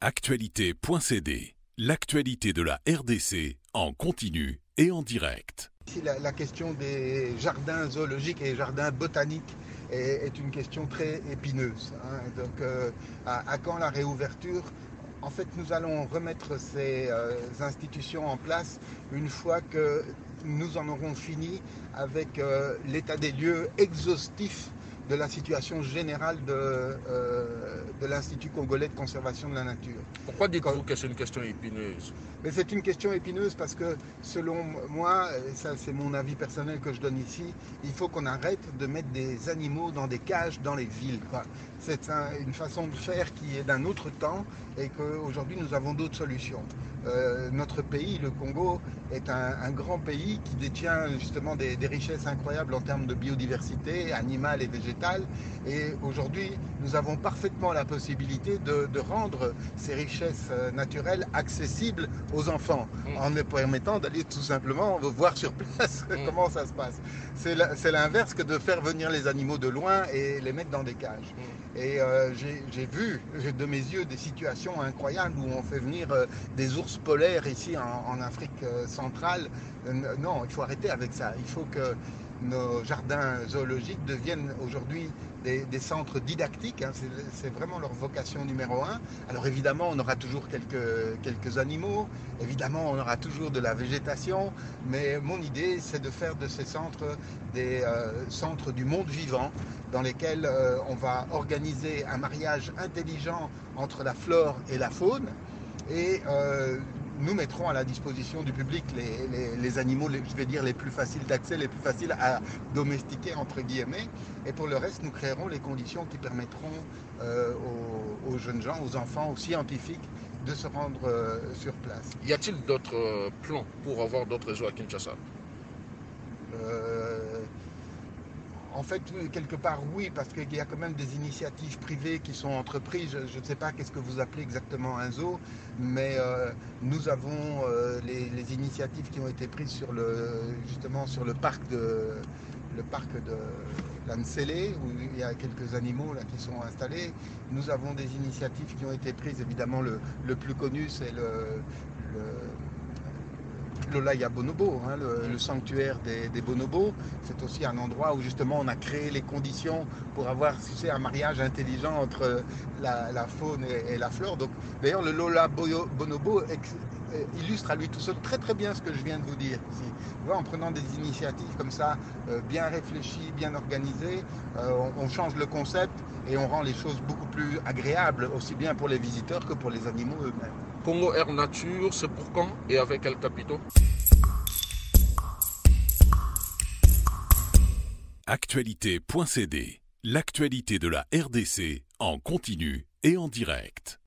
Actualité.cd, l'actualité de la RDC en continu et en direct. Ici, la question des jardins zoologiques et jardins botaniques est une question très épineuse. Donc, à quand la réouverture? En fait, nous allons remettre ces institutions en place une fois que nous en aurons fini avec l'état des lieux exhaustif de la situation générale de l'Institut congolais de conservation de la nature. Pourquoi dites-vous que c'est une question épineuse? Mais c'est une question épineuse parce que, selon moi, et ça c'est mon avis personnel que je donne ici, il faut qu'on arrête de mettre des animaux dans des cages dans les villes. C'est une façon de faire qui est d'un autre temps et qu'aujourd'hui nous avons d'autres solutions. Notre pays, le Congo, est un grand pays qui détient justement des richesses incroyables en termes de biodiversité animale et végétale. Et aujourd'hui, nous avons parfaitement la possibilité de rendre ces richesses naturelles accessibles aux enfants, en leur permettant d'aller tout simplement voir sur place comment ça se passe. C'est l'inverse que de faire venir les animaux de loin et les mettre dans des cages. Et j'ai vu de mes yeux des situations incroyables où on fait venir des ours polaires ici en Afrique centrale. Non, il faut arrêter avec ça. Il faut que nos jardins zoologiques deviennent aujourd'hui des centres didactiques. C'est vraiment leur vocation numéro un. Alors évidemment, on aura toujours quelques animaux, évidemment, on aura toujours de la végétation, mais mon idée, c'est de faire de ces centres des centres du monde vivant, dans lesquels on va organiser un mariage intelligent entre la flore et la faune, et nous mettrons à la disposition du public les animaux, je vais dire, les plus faciles d'accès, les plus faciles à domestiquer, entre guillemets. Et pour le reste, nous créerons les conditions qui permettront aux jeunes gens, aux enfants, aux scientifiques, de se rendre sur place. Y a-t-il d'autres plans pour avoir d'autres zoos à Kinshasa? En fait, quelque part, oui, parce qu'il y a quand même des initiatives privées qui sont entreprises. Je ne sais pas qu'est-ce que vous appelez exactement un zoo, mais nous avons les initiatives qui ont été prises justement sur le parc de l'Ansele, où il y a quelques animaux là, qui sont installés. Nous avons des initiatives qui ont été prises. Évidemment, le plus connu, c'est l'Olaya Bonobo, le sanctuaire des bonobos. C'est aussi un endroit où justement on a créé les conditions pour avoir un mariage intelligent entre la faune et la flore. Donc, d'ailleurs, le Lola Bonobo illustre à lui tout seul très très bien ce que je viens de vous dire ici. En prenant des initiatives comme ça, bien réfléchies, bien organisées, on change le concept et on rend les choses beaucoup plus agréables, aussi bien pour les visiteurs que pour les animaux eux-mêmes. Congo Air Nature, c'est pour quand et avec quel capitaux? Actualité.cd, l'actualité de la RDC en continu et en direct.